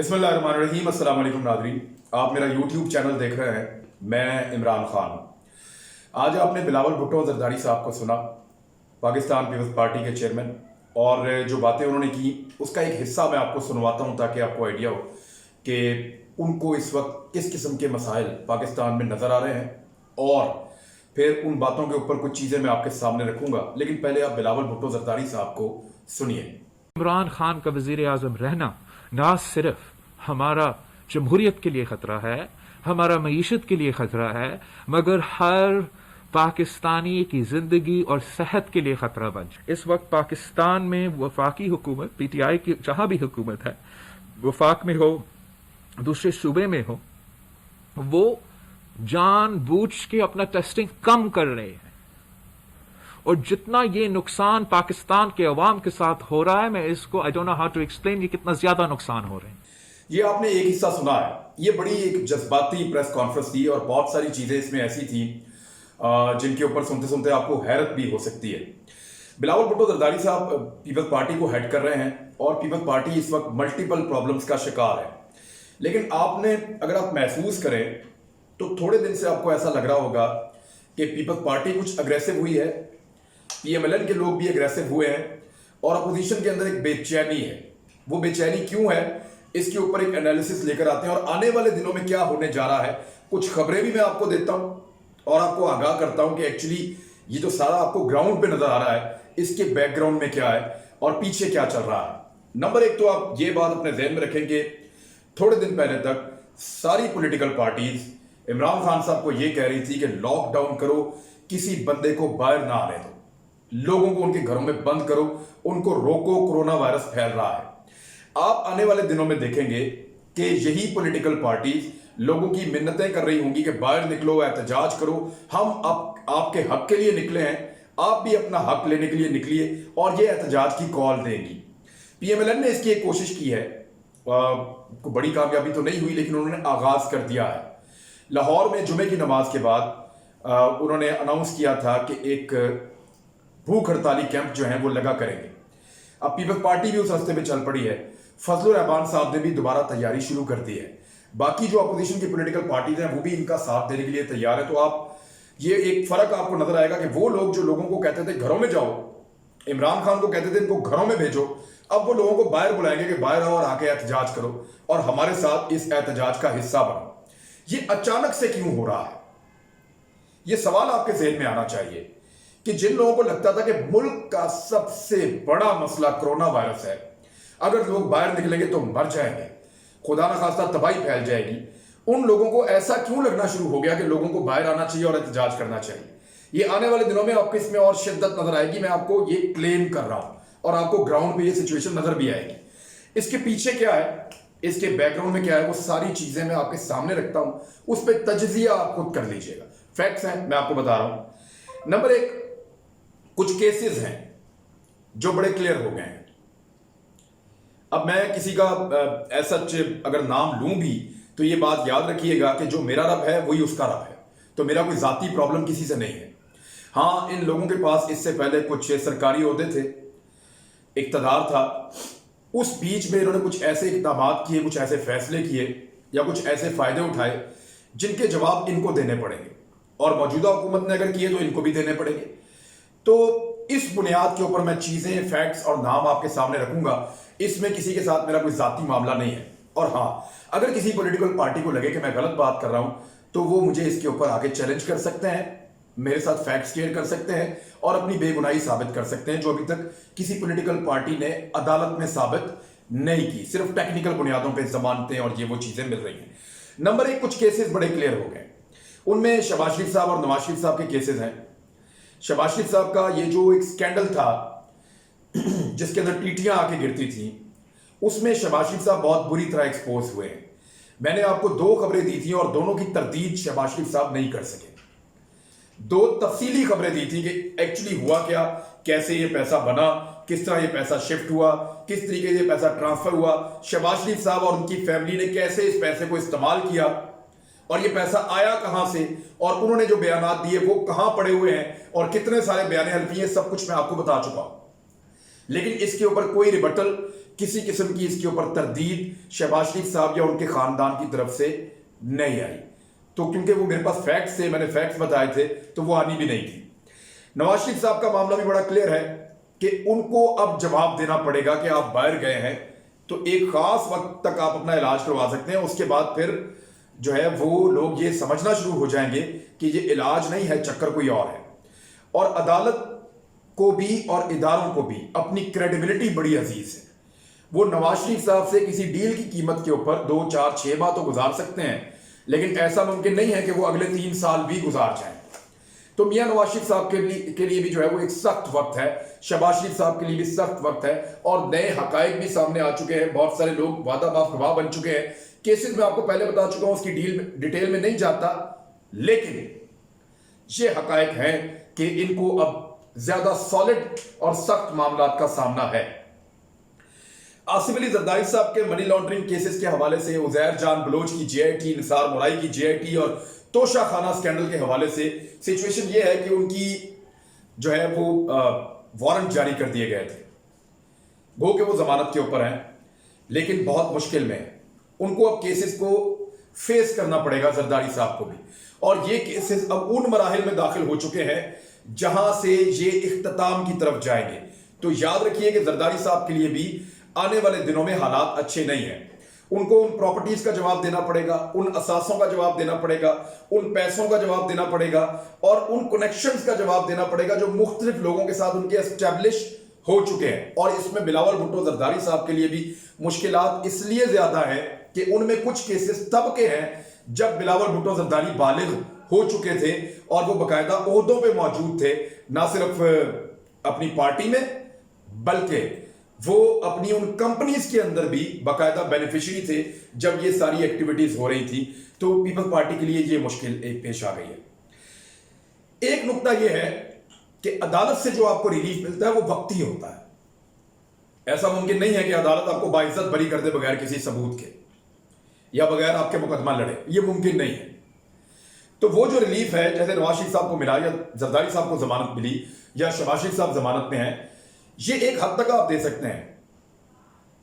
बिस्मिल्लाहिर्रहमानिर्रहीम। अस्सलाम वालेकुम नाज़रीन, आप मेरा यूट्यूब चैनल देख रहे हैं। मैं इमरान खान हूँ। आज आपने बिलावल भुट्टो ज़रदारी साहब को सुना, पाकिस्तान पीपल्स पार्टी के चेयरमैन, और जो बातें उन्होंने की उसका एक हिस्सा मैं आपको सुनवाता हूँ ताकि आपको आइडिया हो कि उनको इस वक्त किस किस्म के मसाइल पाकिस्तान में नज़र आ रहे हैं, और फिर उन बातों के ऊपर कुछ चीज़ें मैं आपके सामने रखूँगा। लेकिन पहले आप बिलावल भुट्टो ज़रदारी साहब को सुनिए। इमरान खान का वजीर आजम रहना ना सिर्फ हमारा जमहूरियत के लिए खतरा है, हमारा मईशत के लिए खतरा है, मगर हर पाकिस्तानी की जिंदगी और सेहत के लिए खतरा बन जाए। इस वक्त पाकिस्तान में वफाकी हुकूमत, पीटीआई की जहां भी हुकूमत है, वफाक में हो दूसरे सूबे में हो, वो जानबूझ के अपना टेस्टिंग कम कर रहे हैं। और जितना ये नुकसान पाकिस्तान के अवाम के साथ हो रहा है, मैं इसको I don't know how to explain, ये कितना ज्यादा नुकसान हो रहे हैं। ये आपने एक हिस्सा सुना है। ये बड़ी एक जज्बाती प्रेस कॉन्फ्रेंस थी और बहुत सारी चीजें इसमें ऐसी थी जिनके ऊपर सुनते सुनते आपको हैरत भी हो सकती है। बिलावल भुट्टो ज़रदारी साहब पीपल्स पार्टी को हेड कर रहे हैं और पीपल्स पार्टी इस वक्त मल्टीपल प्रॉब्लम्स का शिकार है। लेकिन आपने अगर आप महसूस करें तो थोड़े दिन से आपको ऐसा लग रहा होगा कि पीपल्स पार्टी कुछ अग्रेसिव हुई है, पीएमएलएन के लोग भी अग्रेसिव हुए हैं और अपोजिशन के अंदर एक बेचैनी है। वो बेचैनी क्यों है, इसके ऊपर एक एनालिसिस लेकर आते हैं और आने वाले दिनों में क्या होने जा रहा है, कुछ खबरें भी मैं आपको देता हूं और आपको आगाह करता हूं कि एक्चुअली ये जो सारा आपको ग्राउंड पे नजर आ रहा है इसके बैकग्राउंड में क्या है और पीछे क्या चल रहा है। नंबर एक तो आप ये बात अपने जहन में रखेंगे, थोड़े दिन पहले तक सारी पॉलिटिकल पार्टीज इमरान खान साहब को ये कह रही थी कि लॉकडाउन करो, किसी बंदे को बाहर ना आने दो, लोगों को उनके घरों में बंद करो, उनको रोको, कोरोना वायरस फैल रहा है। आप आने वाले दिनों में देखेंगे कि यही पॉलिटिकल पार्टीज लोगों की मिन्नतें कर रही होंगी कि बाहर निकलो, एहतजाज करो, हम आपके हक के लिए निकले हैं, आप भी अपना हक लेने के लिए निकलिए, और ये एहतजाज की कॉल देंगी। पीएमएलएन ने इसकी एक कोशिश की है, बड़ी कामयाबी तो नहीं हुई लेकिन उन्होंने आगाज कर दिया है। लाहौर में जुमे की नमाज के बाद उन्होंने अनाउंस किया था कि एक भूख हड़ताली कैंप जो है वो लगा करेंगे। अब पीपल्स पार्टी भी उस रास्ते पे चल पड़ी है। फजलुर रहमान साहब ने भी दोबारा तैयारी शुरू कर दी है। बाकी जो अपोजिशन की पॉलिटिकल पार्टीज हैं वो भी इनका साथ देने के लिए तैयार है। तो आप ये एक फर्क आपको नजर आएगा कि वो लोग जो लोगों को कहते थे घरों में जाओ, इमरान खान को कहते थे इनको घरों में भेजो, अब वो लोगों को बाहर बुलाएंगे कि बाहर आओ और आके एहतजाज करो और हमारे साथ इस एहतजाज का हिस्सा बनो। ये अचानक से क्यों हो रहा है, ये सवाल आपके जहन में आना चाहिए कि जिन लोगों को लगता था कि मुल्क का सबसे बड़ा मसला कोरोना वायरस है, अगर लोग बाहर निकलेंगे तो मर जाएंगे, खुदा न खास्ता तबाही फैल जाएगी, उन लोगों को ऐसा क्यों लगना शुरू हो गया कि लोगों को बाहर आना चाहिए और एहतजाज करना चाहिए। ये आने वाले दिनों में आपको इसमें और शिद्दत नजर आएगी। मैं आपको ये क्लेम कर रहा हूं और आपको ग्राउंड पे ये सिचुएशन नजर भी आएगी। इसके पीछे क्या है, इसके बैकग्राउंड में क्या है, वो सारी चीजें मैं आपके सामने रखता हूं, उस पर तजजिया आप खुद कर लीजिएगा। फैक्ट्स हैं, मैं आपको बता रहा हूं। नंबर एक, कुछ केसेस हैं जो बड़े क्लियर हो गए हैं। अब मैं किसी का ऐसा अगर नाम लूं भी तो ये बात याद रखिएगा कि जो मेरा रब है वही उसका रब है, तो मेरा कोई जाती प्रॉब्लम किसी से नहीं है। हाँ, इन लोगों के पास इससे पहले कुछ सरकारी ओहदे थे, इक्तदार था, उस बीच में इन्होंने कुछ ऐसे इकदाम किए, कुछ ऐसे फैसले किए या कुछ ऐसे फायदे उठाए जिनके जवाब इनको देने पड़ेंगे, और मौजूदा हुकूमत ने अगर किए तो इनको भी देने पड़ेंगे। तो इस बुनियाद के ऊपर मैं चीजें, फैक्ट्स और नाम आपके सामने रखूंगा। इसमें किसी के साथ मेरा कोई जाती मामला नहीं है। और हाँ, अगर किसी पॉलिटिकल पार्टी को लगे कि मैं गलत बात कर रहा हूं तो वो मुझे इसके ऊपर आके चैलेंज कर सकते हैं, मेरे साथ फैक्ट्स शेयर कर सकते हैं और अपनी बेगुनाही साबित कर सकते हैं, जो अभी तक किसी पॉलिटिकल पार्टी ने अदालत में साबित नहीं की। सिर्फ टेक्निकल बुनियादों पर जमानतें और ये वो चीजें मिल रही हैं। नंबर एक, कुछ केसेस बड़े क्लियर हो गए। उनमें शहबाज शरीफ साहब और नवाज शरीफ साहब के केसेस हैं। शहबाज शरीफ साहब का ये जो एक स्कैंडल था जिसके अंदर टीटियां आके गिरती थी, उसमें शहबाज शरीफ साहब बहुत बुरी तरह एक्सपोज हुए हैं। मैंने आपको दो खबरें दी थी और दोनों की तरदीद शहबाज शरीफ साहब नहीं कर सके। दो तफसीली खबरें दी थी कि एक्चुअली हुआ क्या, कैसे ये पैसा बना, किस तरह ये पैसा शिफ्ट हुआ, किस तरीके से ये पैसा ट्रांसफर हुआ, शहबाज शरीफ साहब और उनकी फैमिली ने कैसे इस पैसे को इस्तेमाल किया और ये पैसा आया कहां से, और उन्होंने जो बयानात दिए वो कहां पड़े हुए हैं और कितने सारे बयान हल्फी हैं, सब कुछ मैं आपको बता चुका हूं। लेकिन इसके ऊपर कोई रिबटल, किसी किस्म की इसके ऊपर तरदीद शहबाज शरीफ साहब या उनके खानदान की तरफ से नहीं आई। तो क्योंकि वो मेरे पास फैक्ट्स थे, मैंने फैक्ट्स बताए थे, तो वो आनी भी नहीं थी। नवाज शरीफ साहब का मामला भी बड़ा क्लियर है कि उनको अब जवाब देना पड़ेगा कि आप बाहर गए हैं तो एक खास वक्त तक आप अपना इलाज करवा सकते हैं, उसके बाद फिर जो है वो लोग ये समझना शुरू हो जाएंगे कि ये इलाज नहीं है, चक्कर कोई और है। और अदालत को भी और इदारों को भी अपनी क्रेडिबिलिटी बड़ी अजीज है। वो नवाज शरीफ साहब से किसी डील की कीमत के ऊपर 2, 4, 6 माह तो गुजार सकते हैं, लेकिन ऐसा मुमकिन नहीं है कि वो अगले 3 साल भी गुजार जाएं। तो मियां नवाज शरीफ साहब के लिए भी जो है वो एक सख्त वक्त है, शहबाज शरीफ साहब के लिए भी सख्त वक्त है, और नए हकायक भी सामने आ चुके हैं। बहुत सारे लोग वादा माफ गवाह बन चुके हैं। केसेस में आपको पहले बता चुका हूं, उसकी डिटेल में नहीं जाता, लेकिन ये हकायक हैं कि इनको अब ज्यादा सॉलिड और सख्त मामला का सामना है। आसिफ अली जरदारी साहब के मनी लॉन्ड्रिंग केसेस के हवाले से, उजैर जान बलोच की जेआईटी, निसार मुराई की जेआईटी और तोशा खाना स्कैंडल के हवाले से सिचुएशन ये है कि उनकी जो है वो वारंट जारी कर दिए गए थे, गो कि वो जमानत के ऊपर हैं, लेकिन बहुत मुश्किल में है। उनको अब केसेस को फेस करना पड़ेगा, जरदारी साहब को भी, और ये केसेस अब उन मराहिल में दाखिल हो चुके हैं जहां से ये इख्तिताम की तरफ जाएंगे। तो याद रखिए कि जरदारी साहब के लिए भी आने वाले दिनों में हालात अच्छे नहीं हैं। उनको उन प्रॉपर्टीज का जवाब देना पड़ेगा, उन असासों का जवाब देना पड़ेगा, उन पैसों का जवाब देना पड़ेगा, और उन कनेक्शंस का जवाब देना पड़ेगा जो मुख्तलिफ लोगों के साथ उनके एस्टेब्लिश हो चुके हैं। और इसमें बिलावल भुट्टो जरदारी साहब के लिए भी मुश्किलात इसलिए ज्यादा है कि उनमें कुछ केसेस तब के हैं जब बिलावल भुट्टो जरदारी बालिग हो चुके थे और वो बाकायदा ओहदों पे मौजूद थे, ना सिर्फ अपनी पार्टी में बल्कि वो अपनी उन कंपनीज के अंदर भी बाकायदा बेनिफिशियरी थे जब ये सारी एक्टिविटीज हो रही थी। तो पीपल्स पार्टी के लिए ये मुश्किल एक पेश आ गई है। एक नुकता ये है कि अदालत से जो आपको रिलीफ मिलता है वो वक्ती होता है। ऐसा मुमकिन नहीं है कि अदालत आपको बाइज्जत बरी कर दे बगैर किसी सबूत के या बगैर आपके मुकदमा लड़े, ये मुमकिन नहीं है। तो वो जो रिलीफ है, जैसे नवाज शरीफ साहब को मिला या जरदारी साहब को जमानत मिली या शहबाज शरीफ साहब जमानत में हैं, ये एक हद तक आप दे सकते हैं।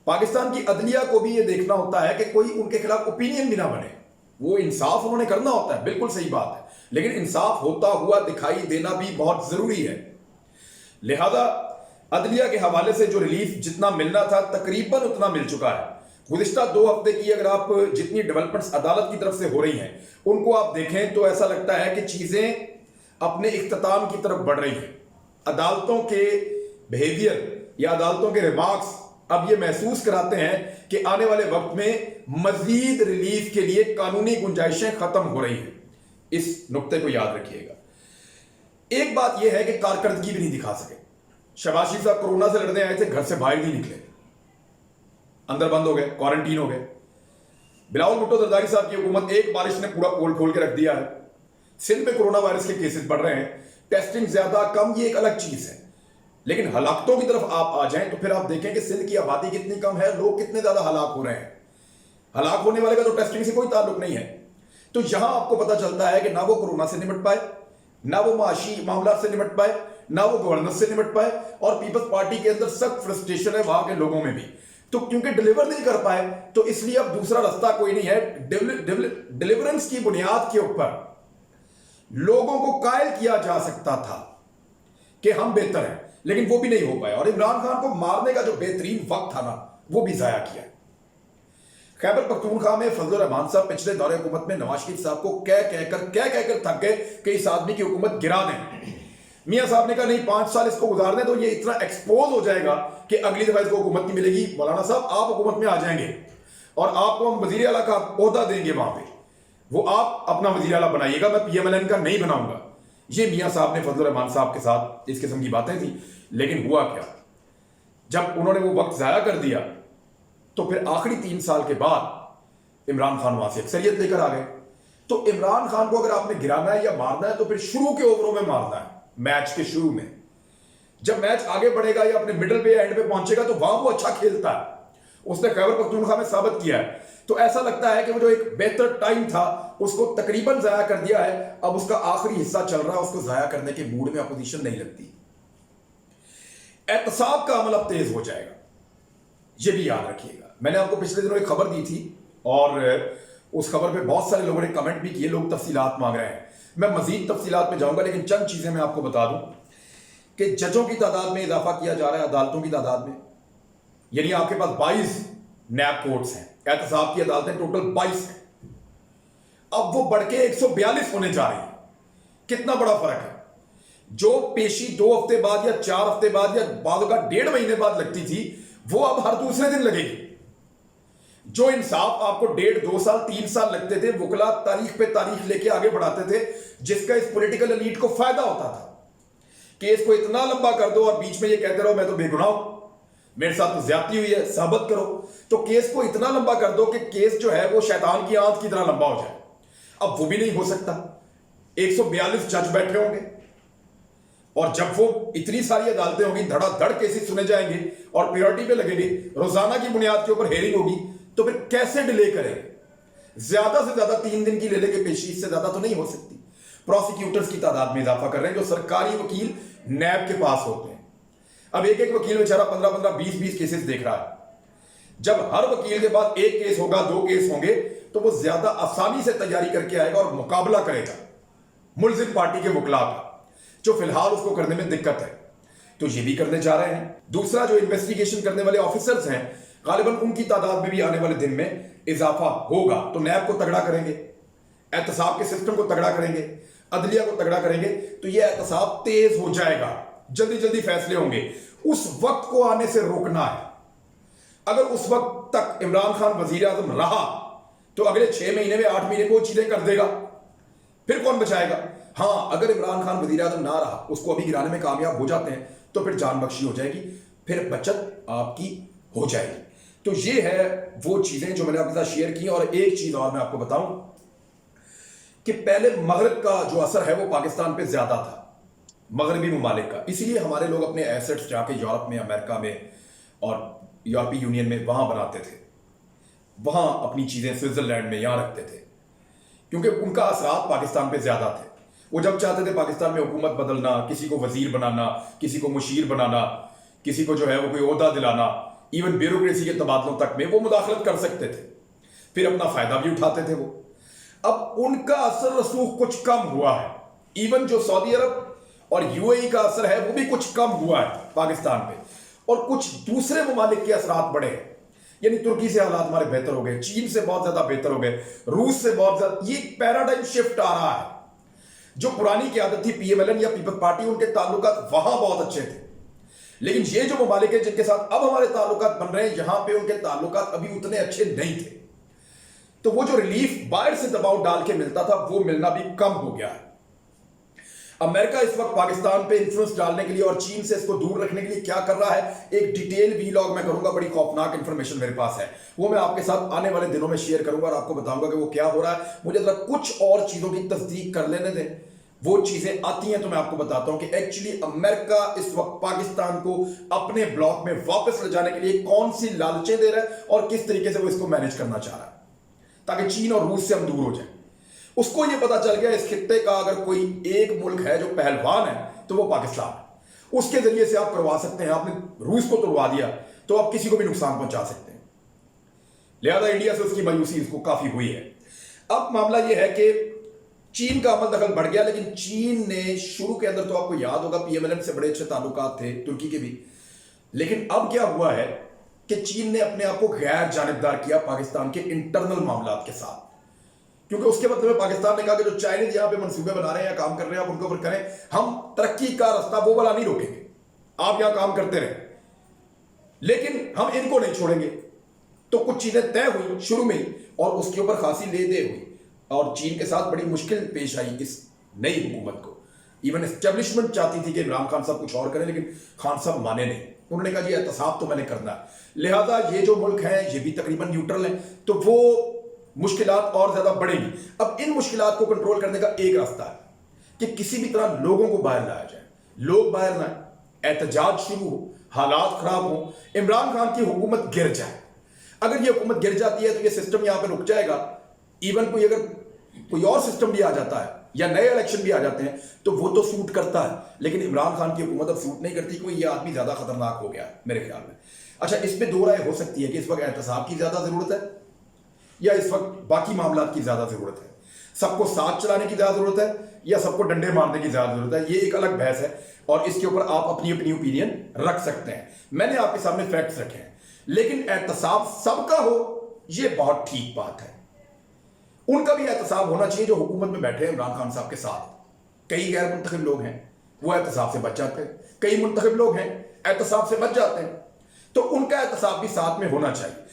पाकिस्तान की अदलिया को भी ये देखना होता है कि कोई उनके खिलाफ ओपिनियन भी ना बने। वो इंसाफ उन्होंने करना होता है, बिल्कुल सही बात है, लेकिन इंसाफ होता हुआ दिखाई देना भी बहुत जरूरी है। लिहाजा अदलिया के हवाले से जो रिलीफ जितना मिलना था तकरीबन उतना मिल चुका है। गुज़िश्ता 2 हफ्ते की अगर आप जितनी डेवलपमेंट्स अदालत की तरफ से हो रही हैं उनको आप देखें तो ऐसा लगता है कि चीजें अपने इख्तिताम की तरफ बढ़ रही हैं। अदालतों के बिहेवियर या अदालतों के रिमार्क्स अब ये महसूस कराते हैं कि आने वाले वक्त में मजीद रिलीफ के लिए कानूनी गुंजाइशें खत्म हो रही हैं। इस नुक्ते को याद रखिएगा। एक बात यह है कि कारकर्दगी भी नहीं दिखा सके। शहबाज शरीफ साहब कोरोना से लड़ने आए थे, घर से बाहर नहीं निकले, अंदर बंद हो गए, क्वारंटीन हो गए। बिलावल भुट्टो जरदारी साहब की हुकूमत एक बारिश ने पूरा पोल खोल के रख दिया है। सिंध में कोरोना वायरस के केसेस बढ़ रहे हैं, टेस्टिंग ज्यादा कम ये एक अलग चीज है, लेकिन हलाकतों की तरफ आप आ जाएं तो फिर आप देखें कि सिंध की आबादी कितनी कम है, लोग कितने ज्यादा हलाक हो रहे हैं। हलाक होने वाले का तो टेस्टिंग से कोई ताल्लुक नहीं है। तो यहां आपको पता चलता है कि ना वो कोरोना से निपट पाए, ना वो माशी मामला से निपट पाए, ना वो गवर्नेंस से निपट पाए, और पीपल्स पार्टी के अंदर सख्त फ्रस्ट्रेशन है वहां के लोगों में भी। तो क्योंकि डिलीवर नहीं कर पाए तो इसलिए अब दूसरा रास्ता कोई नहीं है। डिलीवरेंस की बुनियाद के ऊपर लोगों को कायल किया जा सकता था कि हम बेहतर हैं, लेकिन वो भी नहीं हो पाया, और इमरान खान को मारने का जो बेहतरीन वक्त था ना वो भी जाया किया। खैबर पख्तूनख्वा में फजल रहमान साहब पिछले दौरे हुकूमत में नवाज शरीफ साहब को कह कहकर थक गए कि इस आदमी की हुकूमत गिरा दें। मियां साहब ने कहा नहीं, 5 साल इसको गुजारने तो ये इतना एक्सपोज हो जाएगा कि अगली दफा इसको हुकूमत नहीं मिलेगी। मौलाना साहब आप हुकूमत में आ जाएंगे और आपको हम वजीर आला का ओहदा देंगे, वहां पे वो आप अपना वजीर आला बनाइएगा, मैं PMLN का नहीं बनाऊंगा। ये मियां साहब ने फजल रहमान साहब के साथ इस किस्म की बातें थी, लेकिन हुआ क्या, जब उन्होंने वो वक्त जाया कर दिया तो फिर आखिरी 3 साल के बाद इमरान खान वहां से अक्सरियत लेकर आ गए। तो इमरान खान को अगर आपने गिराना है या मारना है तो फिर शुरू के ओवरों में मारना है, मैच के शुरू में। जब मैच आगे बढ़ेगा या अपने मिडिल पे या एंड पे पहुंचेगा तो वहां वो अच्छा खेलता है। उसने खैबर पख्तूनख्वा में साबित किया है। तो ऐसा लगता है कि वो जो एक बेहतर टाइम था उसको तकरीबन जाया कर दिया है। अब उसका आखिरी हिस्सा चल रहा है, उसको जाया करने के मूड में अपोजिशन नहीं लगती। एहतसाब का अमल अब तेज हो जाएगा। یہ بھی یاد رکھیے گا. میں نے آپ کو پچھلے دنوں ایک خبر دی تھی اور اس خبر پہ بہت سارے لوگوں نے کمنٹ بھی کیے, لوگ تفصیلات مانگ رہے ہیں. میں مزید تفصیلات میں جاؤں گا, لیکن چند چیزیں میں آپ کو بتا دوں کہ ججوں کی تعداد میں اضافہ کیا جا رہا ہے, عدالتوں کی تعداد میں. یعنی آپ کے پاس 22 نیب کورٹس ہیں, احتساب کی عدالتیں ٹوٹل 22 ہیں, اب وہ بڑھ کے 142 ہونے جا رہی ہیں. کتنا بڑا فرق ہے. جو پیشی 2 ہفتے بعد یا 4 ہفتے بعد یا بعض کا 1.5 مہینے بعد لگتی تھی, وہ اب ہر دوسرے دن لگے گی. جو انصاف آپ کو 1.5 2 سال 3 سال لگتے تھے, وکلا تاریخ پہ تاریخ لے کے آگے بڑھاتے تھے, جس کا اس پولیٹیکل ایلیٹ کو فائدہ ہوتا تھا. کیس کو اتنا لمبا کر دو اور بیچ میں یہ کہتے رہو میں تو بے گناہ ہوں, میرے ساتھ تو زیادتی ہوئی ہے, ثابت کرو. تو کیس کو اتنا لمبا کر دو کہ کیس جو ہے وہ شیطان کی آنت کی طرح لمبا ہو جائے. اب وہ بھی نہیں ہو سکتا. 142 جج بیٹھے ہوں گے, اور جب وہ اتنی ساری عدالتیں ہوں گی, دھڑا دھڑ کیسز سنے جائیں گے اور پیورٹی پہ لگیں گے, روزانہ کی بنیاد کے اوپر ہیئرنگ ہوگی, تو پھر کیسے ڈیلے کریں گے؟ زیادہ سے زیادہ 3 دن کی لے لے کے پیشی, اس سے زیادہ تو نہیں ہو سکتی. پروسیکیوٹرز کی تعداد میں اضافہ کر رہے ہیں, جو سرکاری وکیل نیب کے پاس ہوتے ہیں. اب ایک وکیل بیچارہ 15 20 کیسز دیکھ رہا ہے. جب ہر وکیل کے پاس 1 کیس ہوگا, 2 کیس ہوں گے, تو وہ زیادہ آسانی سے تیاری کر کے آئے گا اور مقابلہ کرے گا ملزم پارٹی کے وکلا کا, جو فی الحال اس کو کرنے میں دقت ہے. تو یہ بھی کرنے جا رہے ہیں. دوسرا, جو انویسٹیگیشن کرنے والے آفیسرز ہیں, غالباً ان کی تعداد میں بھی آنے والے دن میں اضافہ ہوگا. تو نیب کو تگڑا کریں گے, احتساب کے سسٹم کو تگڑا کریں گے, عدلیہ کو تگڑا کریں گے, تو یہ احتساب تیز ہو جائے گا, جلدی فیصلے ہوں گے. اس وقت کو آنے سے روکنا ہے. اگر اس وقت تک عمران خان وزیر اعظم رہا تو اگلے 6 مہینے میں 8 مہینے کو چیزیں کر دے گا, پھر کون بچائے گا؟ ہاں, اگر عمران خان وزیر اعظم نہ رہا, اس کو ابھی گرانے میں کامیاب ہو جاتے ہیں, تو پھر جان بخشی ہو جائے گی, پھر بچت آپ کی ہو جائے گی. تو یہ ہے وہ چیزیں جو میں نے آپ کے ساتھ شیئر کی. اور ایک چیز اور میں آپ کو بتاؤں کہ پہلے مغرب کا جو اثر ہے وہ پاکستان پہ زیادہ تھا, مغربی ممالک کا. اسی لیے ہمارے لوگ اپنے ایسٹس جا کے یورپ میں, امریکہ میں اور یورپی یونین میں وہاں بناتے تھے, وہاں اپنی چیزیں سوئٹزرلینڈ میں یہاں رکھتے تھے, کیونکہ ان کا اثرات پاکستان پہ زیادہ تھے. وہ جب چاہتے تھے پاکستان میں حکومت بدلنا, کسی کو وزیر بنانا, کسی کو مشیر بنانا, کسی کو جو ہے وہ کوئی عہدہ دلانا, ایون بیوروکریسی کے تبادلوں تک میں وہ مداخلت کر سکتے تھے, پھر اپنا فائدہ بھی اٹھاتے تھے وہ. اب ان کا اثر رسوخ کچھ کم ہوا ہے. ایون جو سعودی عرب اور یو اے ای کا اثر ہے وہ بھی کچھ کم ہوا ہے پاکستان پہ, اور کچھ دوسرے ممالک کے اثرات بڑے ہیں. یعنی ترکی سے حالات ہمارے بہتر ہو گئے, چین سے بہت زیادہ بہتر ہو گئے, روس سے بہت زیادہ. یہ پیراڈائم شفٹ آ رہا ہے. جو پرانی قیادت تھی پی ایم ایل این یا پیپلز پارٹی, ان کے تعلقات وہاں بہت اچھے تھے, لیکن یہ جو ممالک ہیں جن کے ساتھ اب ہمارے تعلقات بن رہے ہیں, یہاں پہ ان کے تعلقات ابھی اتنے اچھے نہیں تھے. تو وہ جو ریلیف باہر سے دباؤ ڈال کے ملتا تھا, وہ ملنا بھی کم ہو گیا ہے. امریکہ اس وقت پاکستان پہ انفلوئنس ڈالنے کے لیے اور چین سے اس کو دور رکھنے کے لیے کیا کر رہا ہے, ایک ڈیٹیل ویلاگ میں کروں گا. بڑی خوفناک انفارمیشن میرے پاس ہے, وہ میں آپ کے ساتھ آنے والے دنوں میں شیئر کروں گا اور آپ کو بتاؤں گا کہ وہ کیا ہو رہا ہے. مجھے ذرا کچھ اور چیزوں کی تصدیق کر لینے دیں, وہ چیزیں آتی ہیں تو میں آپ کو بتاتا ہوں کہ ایکچولی امریکہ اس وقت پاکستان کو اپنے بلاک میں واپس لے جانے کے لیے کون سی لالچیں دے رہا ہے اور کس طریقے سے وہ اس کو مینج کرنا چاہ رہا ہے, تاکہ چین اور روس سے ہم دور ہو جائیں. اس کو یہ پتا چل گیا اس خطے کا اگر کوئی ایک ملک ہے جو پہلوان ہے تو وہ پاکستان ہے. اس کے ذریعے سے آپ کروا سکتے ہیں. آپ نے روس کو توڑوا دیا تو آپ کسی کو بھی نقصان پہنچا سکتے ہیں. لہذا انڈیا سے اس کی مایوسی اس کو کافی ہوئی ہے. اب معاملہ یہ ہے کہ چین کا عمل دخل بڑھ گیا, لیکن چین نے شروع کے اندر تو آپ کو یاد ہوگا پی ایم ایل این سے بڑے اچھے تعلقات تھے, ترکی کے بھی. لیکن اب کیا ہوا ہے کہ چین نے اپنے آپ کو غیر جانبدار کیا پاکستان کے انٹرنل معاملات کے ساتھ, کیونکہ اس کے بدلے میں پاکستان نے کہا کہ جو چائنیز یہاں پہ منصوبے بنا رہے ہیں یا کام کر رہے ہیں آپ ان کے اوپر کریں, ہم ترقی کا راستہ وہ والا نہیں روکیں گے, آپ یہاں کام کرتے رہیں, لیکن ہم ان کو نہیں چھوڑیں گے. تو کچھ چیزیں طے ہوئی شروع میں ہی, اور اس کے اوپر خاصی لے دے ہوئی, اور چین کے ساتھ بڑی مشکل پیش آئی اس نئی حکومت کو. ایون اسٹیبلشمنٹ چاہتی تھی کہ عمران خان صاحب کچھ اور کریں, لیکن خان صاحب مانے نہیں. انہوں نے کہا جی احتساب تو میں نے کرنا ہے, لہذا یہ جو ملک ہیں یہ بھی تقریباً نیوٹرل ہیں, تو وہ مشکلات اور زیادہ بڑھیں گی. اب ان مشکلات کو کنٹرول کرنے کا ایک راستہ ہے کہ کسی بھی طرح لوگوں کو باہر لایا جائے, لوگ باہر لائیں, احتجاج شروع ہو, حالات خراب ہوں, عمران خان کی حکومت گر جائے. اگر یہ حکومت گر جاتی ہے تو یہ سسٹم یہاں پہ رک جائے گا. ایون اگر کوئی اور سسٹم بھی آ جاتا ہے یا نئے الیکشن بھی آ جاتے ہیں تو وہ تو سوٹ کرتا ہے, لیکن عمران خان کی حکومت اب سوٹ نہیں کرتی, کوئی یہ آدمی زیادہ خطرناک ہو گیا ہے میرے خیال میں. اچھا اس میں دو رائے ہو سکتی ہے کہ اس وقت احتساب کی زیادہ ضرورت ہے یا اس وقت باقی معاملات کی زیادہ ضرورت ہے، سب کو ساتھ چلانے کی زیادہ ضرورت ہے یا سب کو ڈنڈے مارنے کی زیادہ ضرورت ہے. یہ ایک الگ بحث ہے اور اس کے اوپر آپ اپنی اپنی اوپینین رکھ سکتے ہیں. میں نے آپ کے سامنے فیکٹس رکھے ہیں، لیکن احتساب سب کا ہو یہ بہت ٹھیک بات ہے. ان کا بھی احتساب ہونا چاہیے جو حکومت میں بیٹھے ہیں عمران خان صاحب کے ساتھ. کئی غیر منتخب لوگ ہیں وہ احتساب سے بچ جاتے ہیں، کئی منتخب لوگ ہیں احتساب سے بچ جاتے ہیں، تو ان کا احتساب بھی ساتھ میں ہونا چاہیے.